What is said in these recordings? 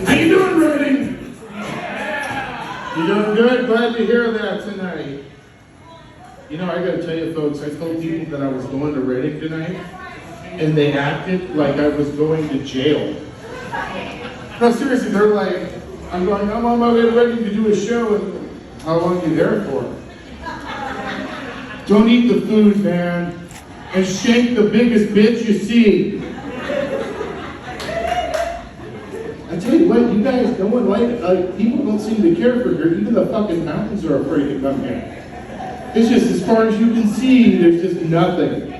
How you doing, Reading? You doing good? Glad to hear that tonight. You know, I gotta tell you folks, I told people that I was going to Reading tonight, and they acted like I was going to jail. No, seriously, they're like, I'm on my way to Reading to do a show, and how long are you there for? Don't eat the food, man, and shank the biggest bitch you see. I tell you what, you guys, no one people don't seem to care for here. Even the fucking mountains are afraid to come here. It's just as far as you can see, there's just nothing.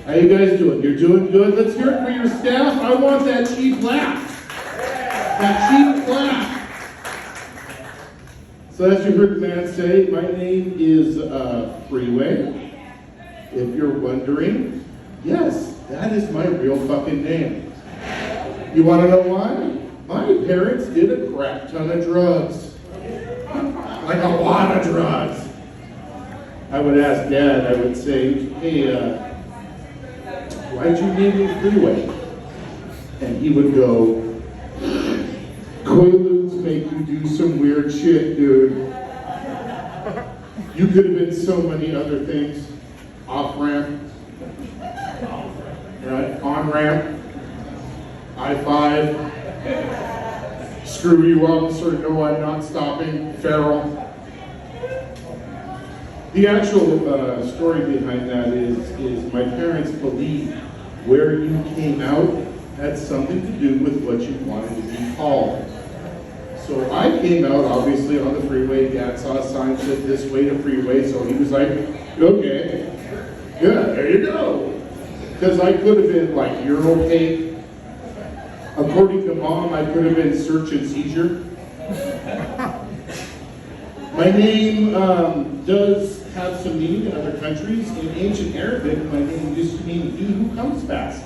How you guys doing? You're doing good? Let's hear it for your staff. I want that cheap laugh. That cheap laugh. So as you heard the man say, my name is Freeway. If you're wondering, yes, that is my real fucking name. You want to know why? My parents did a crap ton of drugs. Like a lot of drugs. I would ask Dad, I would say, hey, why'd you name me Freeway? And he would go, Quaaludes make you do some weird shit, dude. You could have been so many other things. Off-ramp. Right? On-ramp. I-5. Screw you up, so no, I'm not stopping. Feral. The actual story behind that is my parents believe where you came out had something to do with what you wanted to be called. So I came out, obviously, on the freeway. Dad saw a sign that said this way to Freeway, so he was like, okay, yeah, there you go. Because I could have been like, you're okay. According to Mom, I could have been search and seizure. My name does have some meaning in other countries. In ancient Arabic, my name used to mean he who comes fast.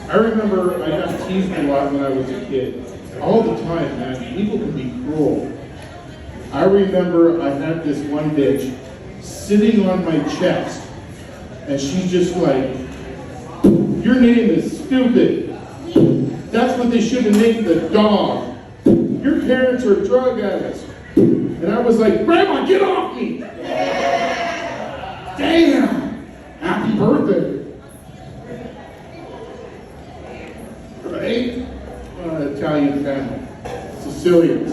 I remember I got teased a lot when I was a kid. All the time, man. People can be cruel. I remember I had this one bitch sitting on my chest, and she's just like, your name is stupid. That's what they should have named the dog. Your parents are drug addicts. And I was like, Grandma, get off me! Damn! Happy birthday! Right? Italian family. Sicilians.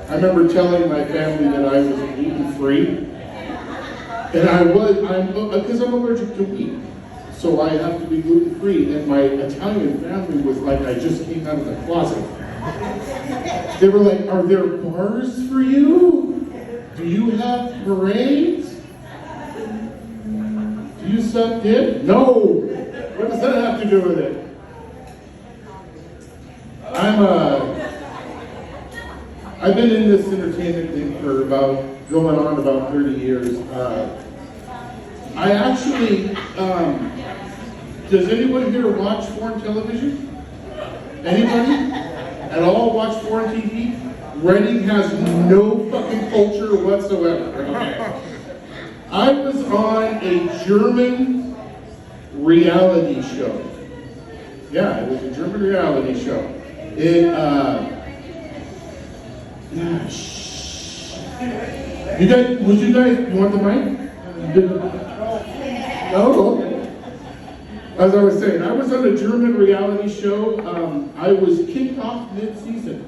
I remember telling my family that I was gluten-free. And because I'm allergic to wheat. So I have to be gluten-free. And my Italian family was like, I just came out of the closet. They were like, are there bars for you? Do you have parades? Do you suck dick? No! What does that have to do with it? I've been in this entertainment thing for going on about 30 years. I actually, does anyone here watch foreign television? Anybody? At all watch foreign TV? Reading has no fucking culture whatsoever. Okay. I was on a German reality show. Yeah, it was a German reality show. You want the mic? Oh, okay. As I was saying, I was on a German reality show. I was kicked off mid-season.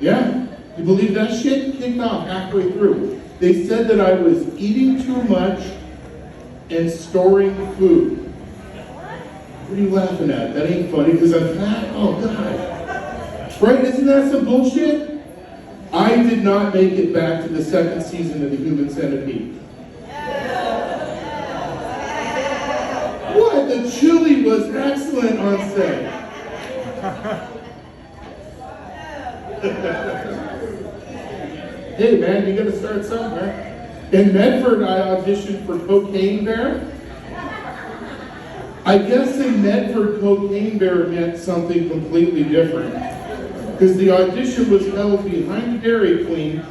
Yeah, you believe that shit? Kicked off halfway through. They said that I was eating too much and storing food. What are you laughing at? That ain't funny because I'm fat? Oh, God. Right? Isn't that some bullshit? I did not make it back to the second season of The Human Centipede. What? The chili was excellent on set. Hey, man, you gotta start somewhere. In Medford, I auditioned for Cocaine Bear. I guess in Medford, Cocaine Bear meant something completely different. Because the audition was held behind the Dairy Queen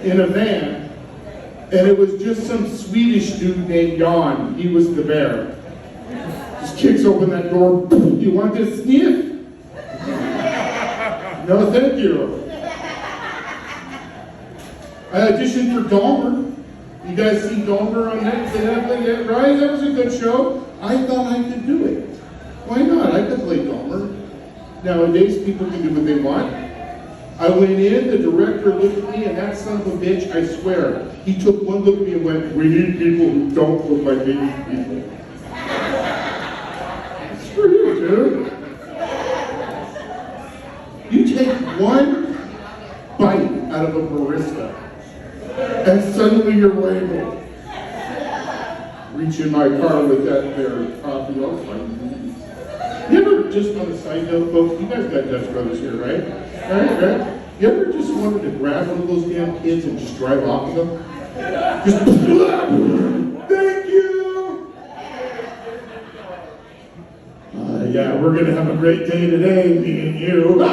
in a van, and it was just some Swedish dude named Jan. He was the bear. Just kicks open that door. You want this sniff? No, thank you. I auditioned for Dahmer. You guys see Dahmer on Netflix, yeah, right? That was a good show. I thought I could do it. Why not? I could play Dahmer. Nowadays, people can do what they want. I went in, the director looked at me, and that son of a bitch, I swear, he took one look at me and went, "We need people who don't look like these people." Screw you, dude. You take one bite out of a barista, and suddenly you're labeled. Reach in my car with that there coffee, I'll find you. You ever, just on a side note, folks, you guys got Dutch Brothers here, right? Right? You ever just wanted to grab one of those damn kids and just drive off of them? Just, thank you! Yeah, we're gonna have a great day today, me and you.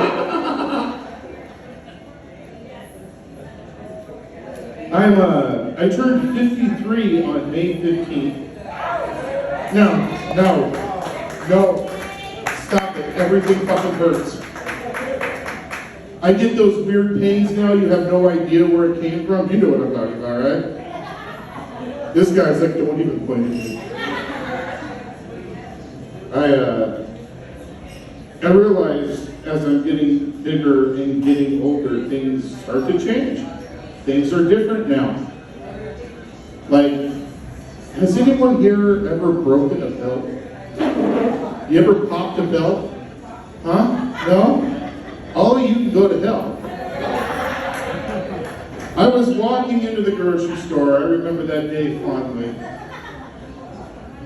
I turned 53 on May 15th. No. Stop it. Everything fucking hurts. I get those weird pains now, you have no idea where it came from. You know what I'm talking about, right? This guy's like, don't even point at me. I realized as I'm getting bigger and getting older, things start to change. Things are different now. Like, has anyone here ever broken a belt? You ever popped a belt? Huh? No? All of you can go to hell. I was walking into the grocery store. I remember that day fondly.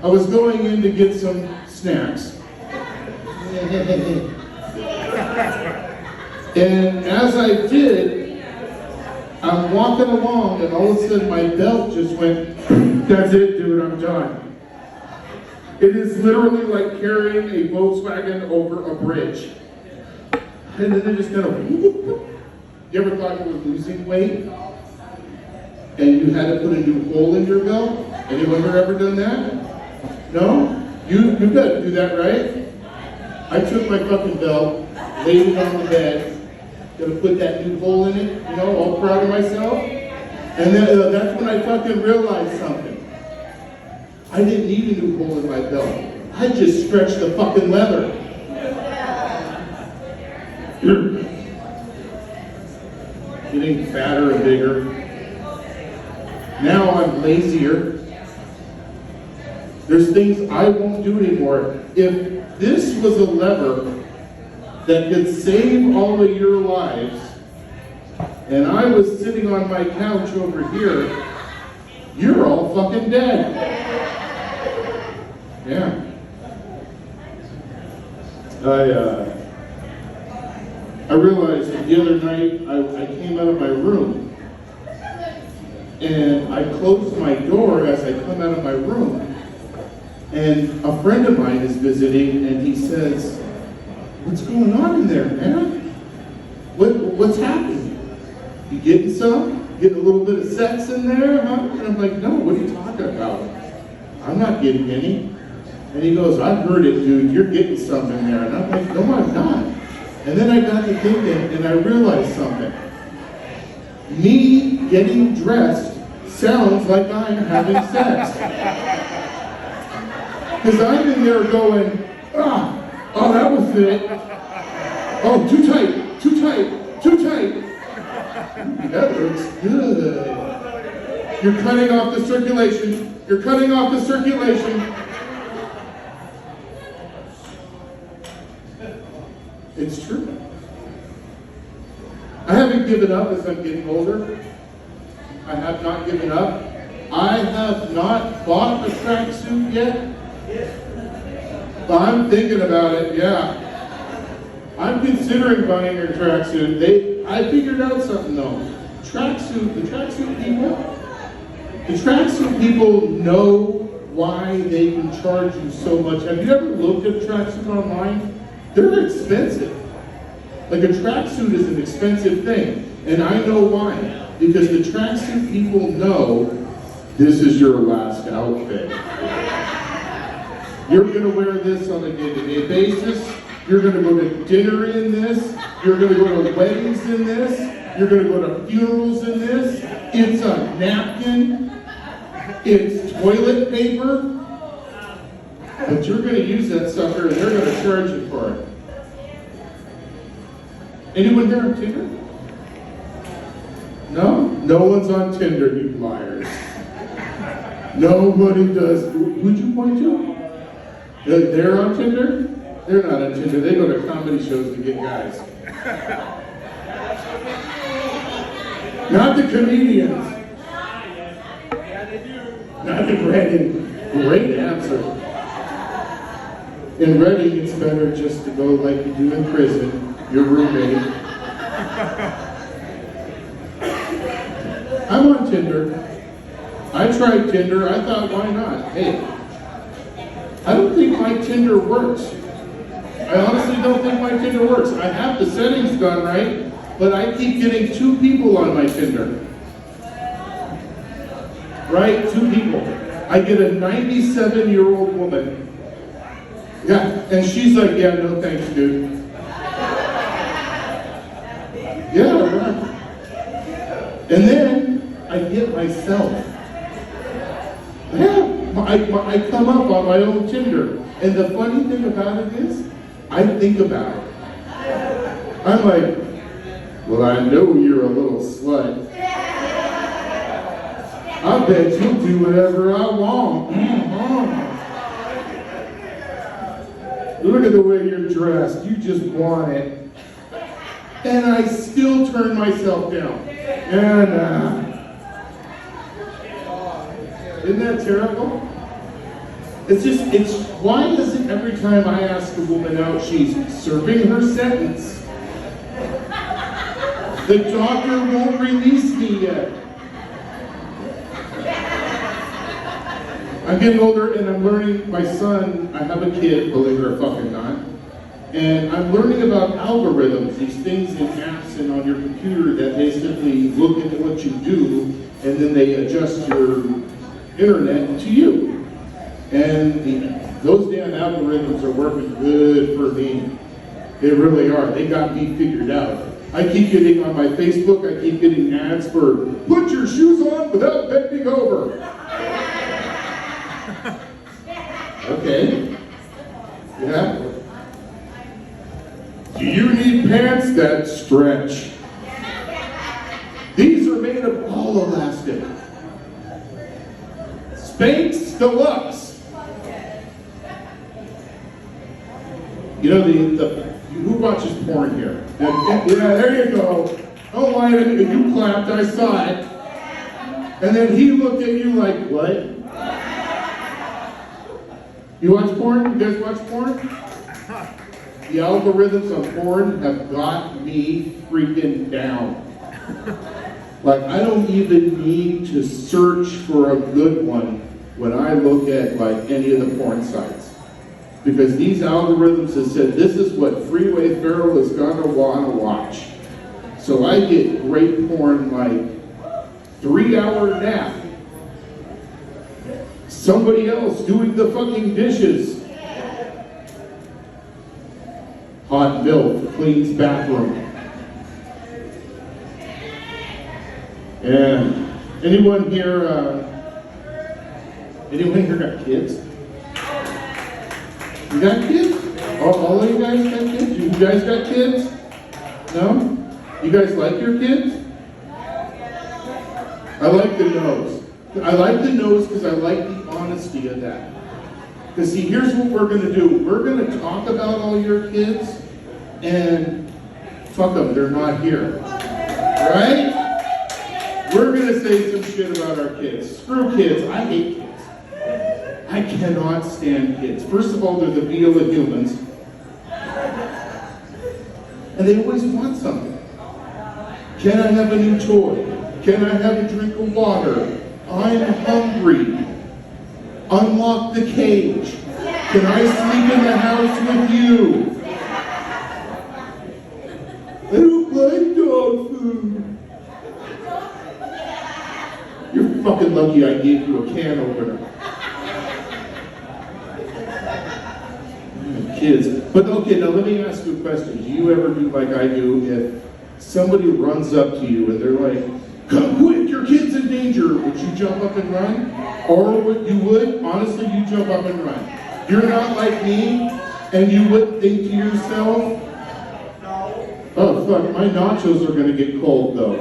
I was going in to get some snacks. And as I did, I'm walking along and all of a sudden my belt just went, "That's it, dude, I'm done." It is literally like carrying a Volkswagen over a bridge. And then they just kind of, you ever thought you were losing weight? And you had to put a new hole in your belt? Anyone here ever done that? No? You've got to do that, right? I took my fucking belt, laid it on the bed, gonna put that new hole in it, you know, all proud of myself. And then that's when I fucking realized something. I didn't need a new hole in my belt. I just stretched the fucking leather. Getting fatter and bigger. Now I'm lazier. There's things I won't do anymore. If this was a lever that could save all of your lives, and I was sitting on my couch over here, you're all fucking dead. Yeah. I realized that the other night I came out of my room and I closed my door as I come out of my room, and a friend of mine is visiting and he says, "What's going on in there, man? What's happening? You getting some? Getting a little bit of sex in there, huh?" And I'm like, "No, what are you talking about? I'm not getting any." And he goes, "I've heard it, dude. You're getting some in there." And I'm like, "No, I'm not." And then I got to thinking, and I realized something. Me getting dressed sounds like I'm having sex. Because I'm in there going, oh, that was it. Oh, too tight. That looks good. You're cutting off the circulation. It's true. I haven't given up as I'm getting older. I have not given up. I have not bought a tracksuit yet. But I'm thinking about it, yeah. I'm considering buying a tracksuit. I figured out something though. The tracksuit people know why they can charge you so much. Have you ever looked at a tracksuit online? They're expensive. Like a tracksuit is an expensive thing, and I know why. Because the tracksuit people know this is your last outfit. You're going to wear this on a day-to-day basis. You're going to go to dinner in this. You're going to go to weddings in this. You're going to go to funerals in this. It's a napkin. It's toilet paper. But you're going to use that sucker and they're going to charge you for it. Anyone here on Tinder? No? No one's on Tinder, you liars. Nobody does. Who'd you point to? They're on Tinder? They're not on Tinder. They go to comedy shows to get guys. Not the comedians. Not the Redding. Great answer. In Redding, it's better just to go like you do in prison, your roommate. I'm on Tinder. I tried Tinder. I thought, why not? Hey, I don't think my Tinder works. I honestly don't think my Tinder works. I have the settings done right, but I keep getting 2 people on my Tinder. Right? 2 people. I get a 97-year-old woman. Yeah, and she's like, yeah, no thanks, dude. Yeah, right. And then I get myself. Yeah, I come up on my own Tinder. And the funny thing about it is, I think about it. I'm like, well, I know you're a little slut. I bet you'll do whatever I want. Look at the way you're dressed. You just want it. And I still turn myself down. And, isn't that terrible? Why is it every time I ask a woman out, she's serving her sentence? The doctor won't release me yet. I'm getting older and I'm learning, my son, I have a kid, believe it or fucking not, and I'm learning about algorithms, these things in apps and on your computer that basically look at what you do and then they adjust your internet to you. And those damn algorithms are working good for me. They really are. They got me figured out. I keep getting on my Facebook, I keep getting ads for put your shoes on without bending over. Okay. Yeah. Do you need pants that stretch? These are made of all elastic. Spanx Deluxe. You know who watches porn here? Yeah, there you go. Don't lie to me. You clapped, I saw it. And then he looked at you like, what? You watch porn? You guys watch porn? The algorithms on porn have got me freaking down. Like, I don't even need to search for a good one when I look at, like, any of the porn sites. Because these algorithms have said, this is what Freeway Feral is gonna wanna watch. So I get great porn like 3-hour nap. Somebody else doing the fucking dishes. Hot milk cleans bathroom. And anyone here got kids? You got kids? All of you guys got kids? You guys got kids? No? You guys like your kids? I like the nose. I like the nose because I like the honesty of that. Because see, here's what we're going to do. We're going to talk about all your kids and fuck them, they're not here. Right? We're going to say some shit about our kids. Screw kids. I hate kids. I cannot stand kids. First of all, they're the beetle of humans. And they always want something. Can I have a new toy? Can I have a drink of water? I'm hungry. Unlock the cage. Can I sleep in the house with you? I don't like dog food. You're fucking lucky I gave you a can opener. Kids. But okay, now let me ask you a question. Do you ever do like I do if somebody runs up to you and they're like, come quick, your kid's in danger. Would you jump up and run? Or honestly, you jump up and run. You're not like me, and you wouldn't think to yourself, oh fuck, my nachos are gonna get cold though.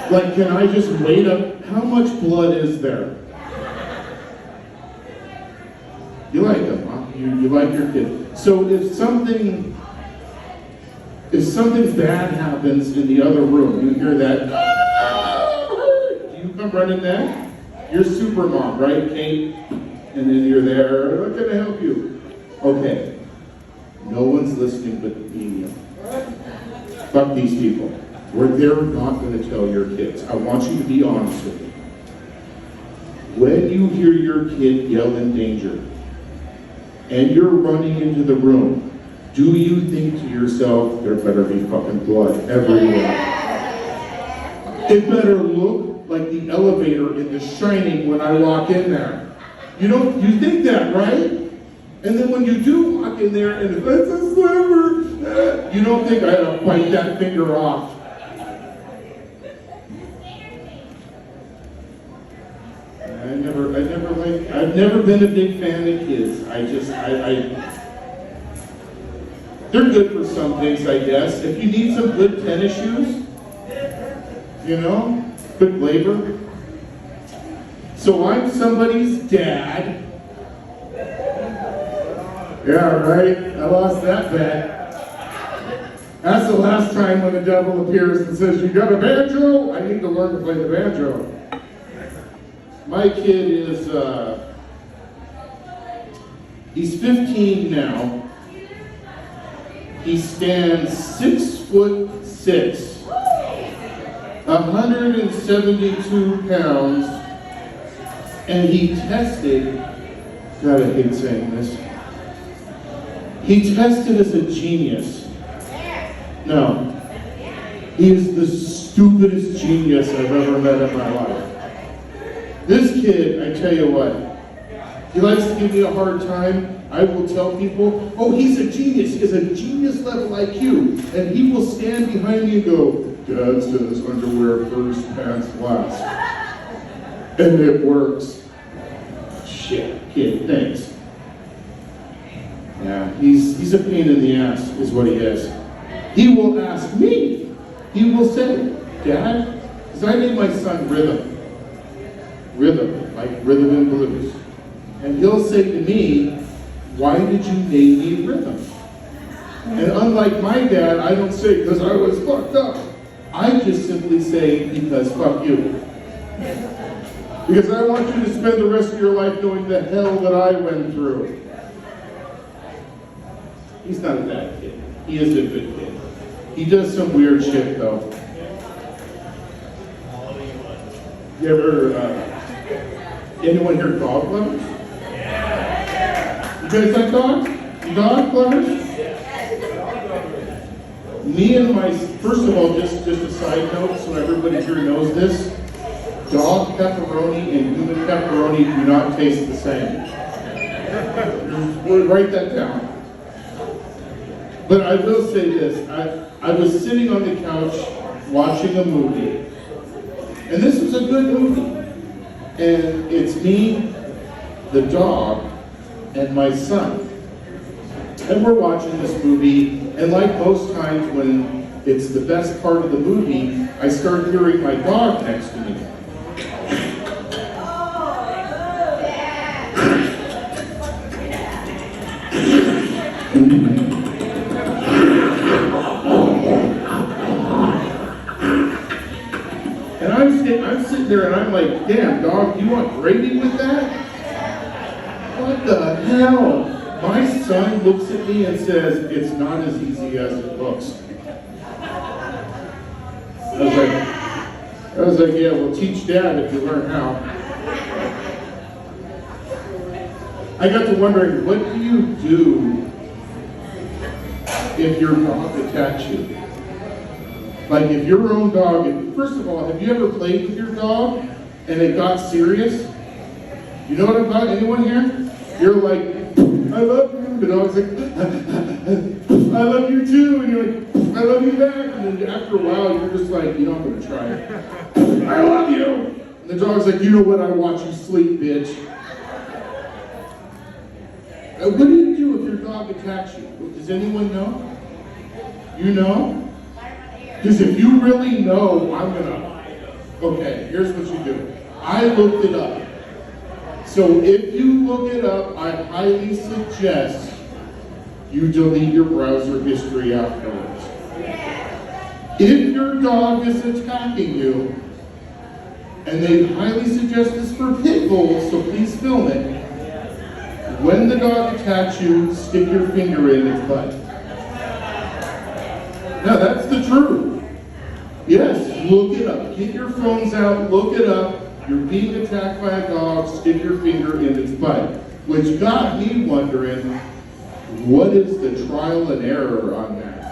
Like, can I just wait up? How much blood is there? You like them, huh? You like your kid. So if something bad happens in the other room, you hear that, do you come running then? You're super mom, right, Kate? And then you're there, what can I help you? Okay, no one's listening but me. Fuck these people. They're not going to tell your kids. I want you to be honest with me. When you hear your kid yell in danger, and you're running into the room, do you think to yourself, there better be fucking blood everywhere? It better look like the elevator in The Shining when I walk in there. You think that, right? And then when you do walk in there and it's a sliver, you don't think I gotta bite that finger off. I've never been a big fan of kids. They're good for some things, I guess. If you need some good tennis shoes, quick labor. So I'm somebody's dad. Yeah, right? I lost that bet. That's the last time when the devil appears and says, you got a banjo? I need to learn to play the banjo. My kid is, he's 15 now. He stands 6'6", 172 pounds, and he tested, God, I hate saying this, he tested as a genius. No, he is the stupidest genius I've ever met in my life. This kid, I tell you what, he likes to give me a hard time. I will tell people, oh, he's a genius. He has a genius level IQ. And he will stand behind me and go, Dad says underwear first, pants last. And it works. Shit, kid, thanks. Yeah, he's a pain in the ass, is what he is. He will ask me. He will say, Dad, because I named my son Rhythm, like rhythm and blues. And he'll say to me, why did you name me Rhythm? And unlike my dad, I don't say, because I was fucked up. I just simply say, because fuck you. Because I want you to spend the rest of your life knowing the hell that I went through. He's not a bad kid. He is a good kid. He does some weird shit, though. You ever, anyone here dog lovers? You guys like dogs? You dog lovers? Me and first of all, just a side note, so everybody here knows this. Dog pepperoni and human pepperoni do not taste the same. Write that down. But I will say this, I was sitting on the couch watching a movie, and this was a good movie. And it's me, the dog, and my son. And we're watching this movie, and like most times when it's the best part of the movie, I start hearing my dog next to me. And I'm sitting there and I'm like, damn, dog, you want gravy with that? What the hell? My son looks at me and says, it's not as easy as it looks. I was like, yeah, well, teach Dad if you learn how. I got to wondering, what do you do if your dog attacks you? Like if your own dog, first of all, have you ever played with your dog and it got serious? You know what I'm talking about? Anyone here? You're like, I love you. The dog's like, I love you too. And you're like, I love you back. And then after a while, you're just like, you know, I'm going to try it. I love you. And the dog's like, you know what? I watch you sleep, bitch. What do you do if your dog attacks you? Does anyone know? You know? Because if you really know, I'm going to... Okay, here's what you do. I looked it up. So if you look it up, I highly suggest you delete your browser history afterwards. If your dog is attacking you, and they highly suggest this for pit bulls, so please film it. When the dog attacks you, stick your finger in its butt. Now that's the truth. Yes, look it up. Get your phones out, look it up. You're being attacked by a dog, stick your finger in its butt. Which got me wondering, what is the trial and error on that?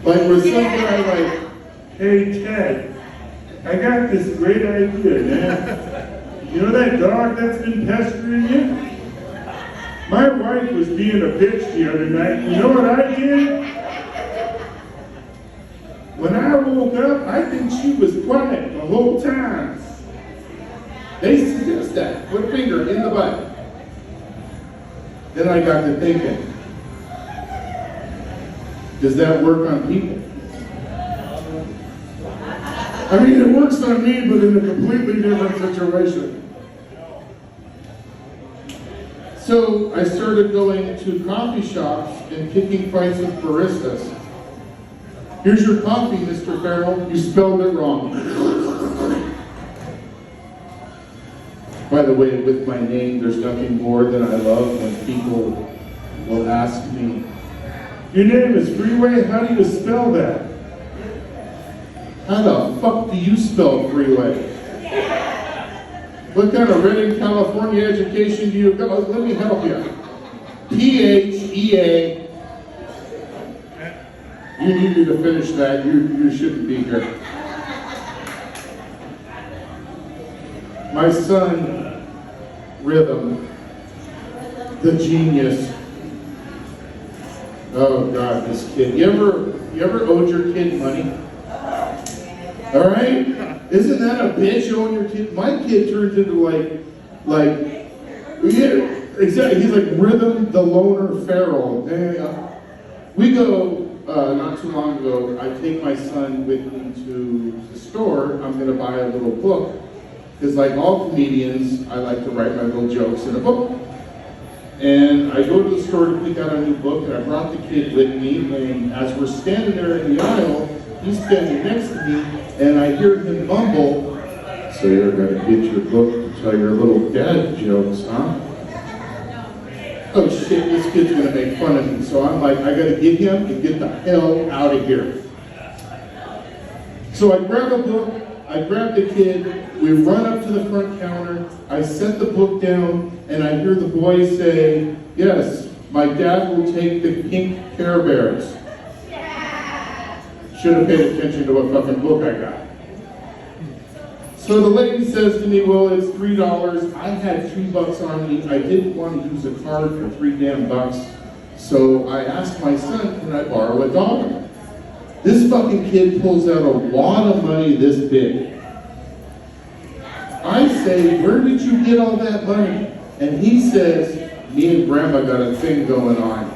Like with some guy like, hey Ted, I got this great idea, man. You know that dog that's been pestering you? My wife was being a bitch the other night. You know what I did? When I woke up, I think she was quiet the whole time. They suggest that. Put a finger in the butt. Then I got to thinking, does that work on people? I mean, it works on me, but in a completely different situation. So I started going to coffee shops and picking fights with baristas. Here's your coffee, Mr. Farrell. You spelled it wrong. By the way, with my name, there's nothing more than I love when people will ask me, your name is Freeway? How do you spell that? How the fuck do you spell Freeway? What kind of Redding, California education do you got? Let me help you. P-H-E-A. You needed to finish that. You shouldn't be here. My son, Rhythm, the genius. Oh God, this kid. You ever owed your kid money? All right? Isn't that a bitch owing your kid? My kid turns into yeah, exactly. He's like Rhythm the Loner Feral. We go. Not too long ago, I take my son with me to the store. I'm going to buy a little book. Because like all comedians, I like to write my little jokes in a book. And I go to the store to pick out a new book, and I brought the kid with me. And as we're standing there in the aisle, he's standing next to me, and I hear him mumble, so you're going to get your book to tell your little dad jokes, huh? Oh shit, this kid's gonna make fun of me. So I'm like, I gotta get him and get the hell out of here. So I grab a book, I grab the kid, we run up to the front counter, I set the book down, and I hear the boy say, yes, my dad will take the pink Care Bears. Should have paid attention to what fucking book I got. So the lady says to me, well, it's $3. I had $3 on me. I didn't want to use a card for $3 damn. So I asked my son, can I borrow $1? This fucking kid pulls out a wad of money this big. I say, where did you get all that money? And he says, me and Grandma got a thing going on.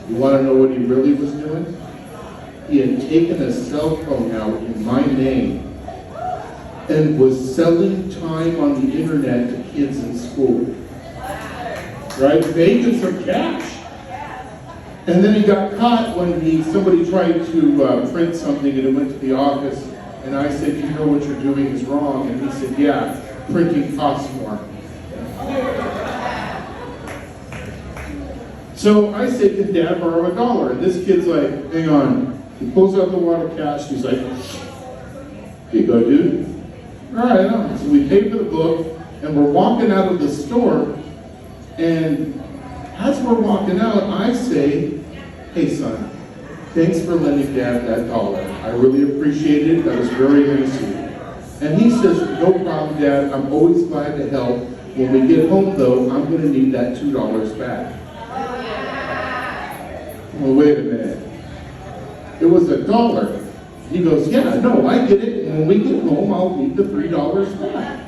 You want to know what he really was doing? He had taken a cell phone out in my name and was selling time on the internet to kids in school. Right? Making some cash. And then he got caught when somebody tried to print something and it went to the office. And I said, you know what you're doing is wrong. And he said, yeah, printing costs more. So I said, can Dad borrow $1? And this kid's like, hang on. He pulls out the wad of cash. He's like, here you go, dude. All right, so we pay for the book, and we're walking out of the store, and as we're walking out, I say, hey son, thanks for lending Dad that dollar. I really appreciate it. That was very nice of you. And he says, no problem, Dad. I'm always glad to help. When we get home, though, I'm going to need that $2 back. Well, wait a minute. It was $1. He goes, yeah, no, I get it. And when we get home, I'll need the $3 back.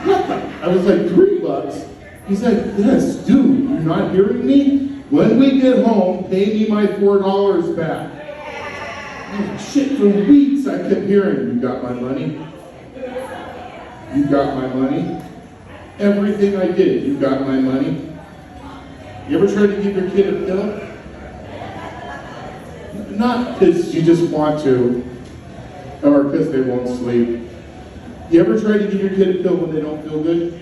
What the? I was like, $3? He's like, yes, dude, you're not hearing me? When we get home, pay me my $4 back. Oh, shit, for weeks I kept hearing, you got my money? You got my money? Everything I did, you got my money? You ever tried to give your kid a pill? Not because you just want to, or because they won't sleep. You ever try to give your kid a pill when they don't feel good?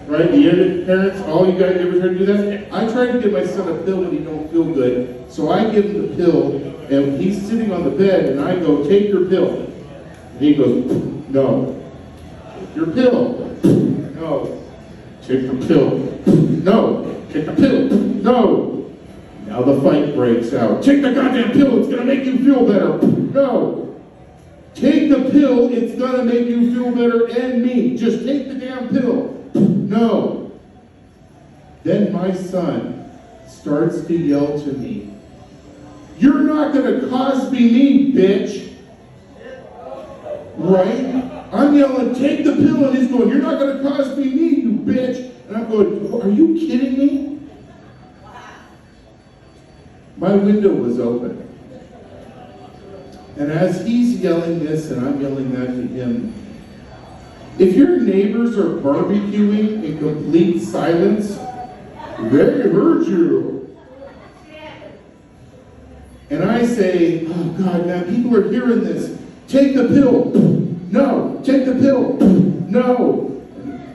Right? The other parents, all you guys ever try to do that? I try to give my son a pill when he don't feel good. So I give him the pill, and he's sitting on the bed, and I go, take your pill. And he goes, no. Take your pill. No. Take the pill. No. Take the pill. No. Now the fight breaks out. Take the goddamn pill, it's gonna make you feel better. No. Take the pill, it's gonna make you feel better and me. Just take the damn pill. No. Then my son starts to yell to me, you're not gonna Cosby me, bitch. Right? I'm yelling, take the pill, and he's going, you're not gonna Cosby me, you bitch. And I'm going, are you kidding me? My window was open. And as he's yelling this and I'm yelling that to him, if your neighbors are barbecuing in complete silence, they heard you. And I say, oh God, now people are hearing this. Take the pill. No. Take the pill. No.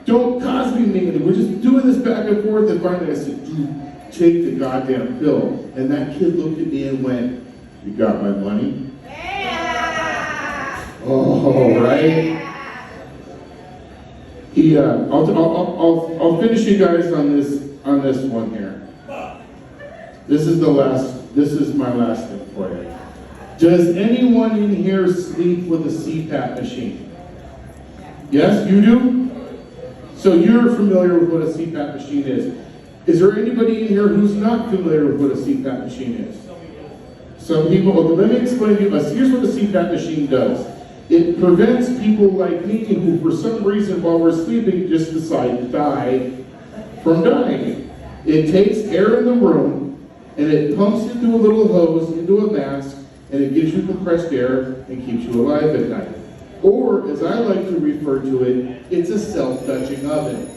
Don't Cosby me. We're just doing this back and forth. And finally I said, dude, take the goddamn pill. And that kid looked at me and went, you got my money? Oh, right? I'll finish you guys on this one here. This is my last thing for you. Does anyone in here sleep with a CPAP machine? Yes, you do? So you're familiar with what a CPAP machine is. Is there anybody in here who's not familiar with what a CPAP machine is? Some people, okay, let me explain to you. Here's what a CPAP machine does. It prevents people like me who, for some reason, while we're sleeping, just decide to die from dying. It takes air in the room, and it pumps into a little hose, into a mask, and it gives you compressed air and keeps you alive at night. Or, as I like to refer to it, it's a self-touching oven,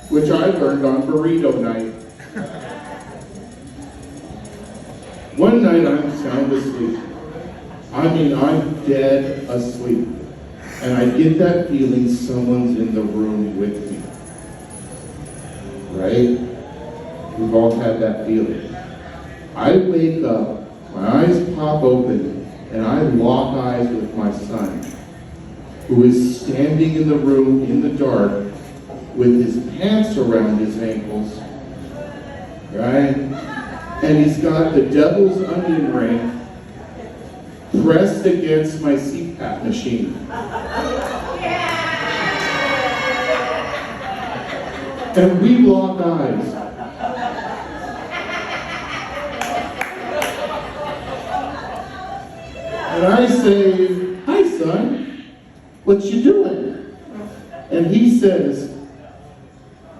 which I learned on burrito night. One night I'm sound asleep. I mean, I'm dead asleep. And I get that feeling someone's in the room with me. Right? We've all had that feeling. I wake up, my eyes pop open, and I lock eyes with my son, who is standing in the room in the dark with his pants around his ankles, right? And he's got the devil's onion ring pressed against my CPAP machine. And we lock eyes. And I say, hi son, what you doing? And he says,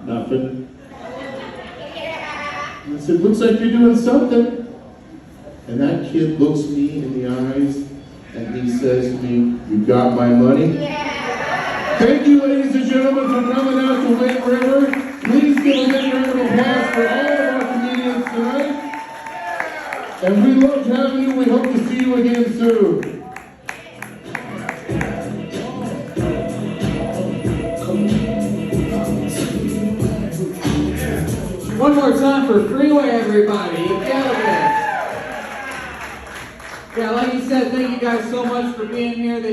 nothing. And I said, looks like you're doing something. And that kid looks me in the eyes and he says to me, you got my money? Thank you, ladies and gentlemen, for coming out to Wind River. Please give a big round of applause for all of our comedians tonight. And we loved having you. We hope to see you again soon. One more time for Freeway, everybody. Yeah, like you said, thank you guys so much for being here.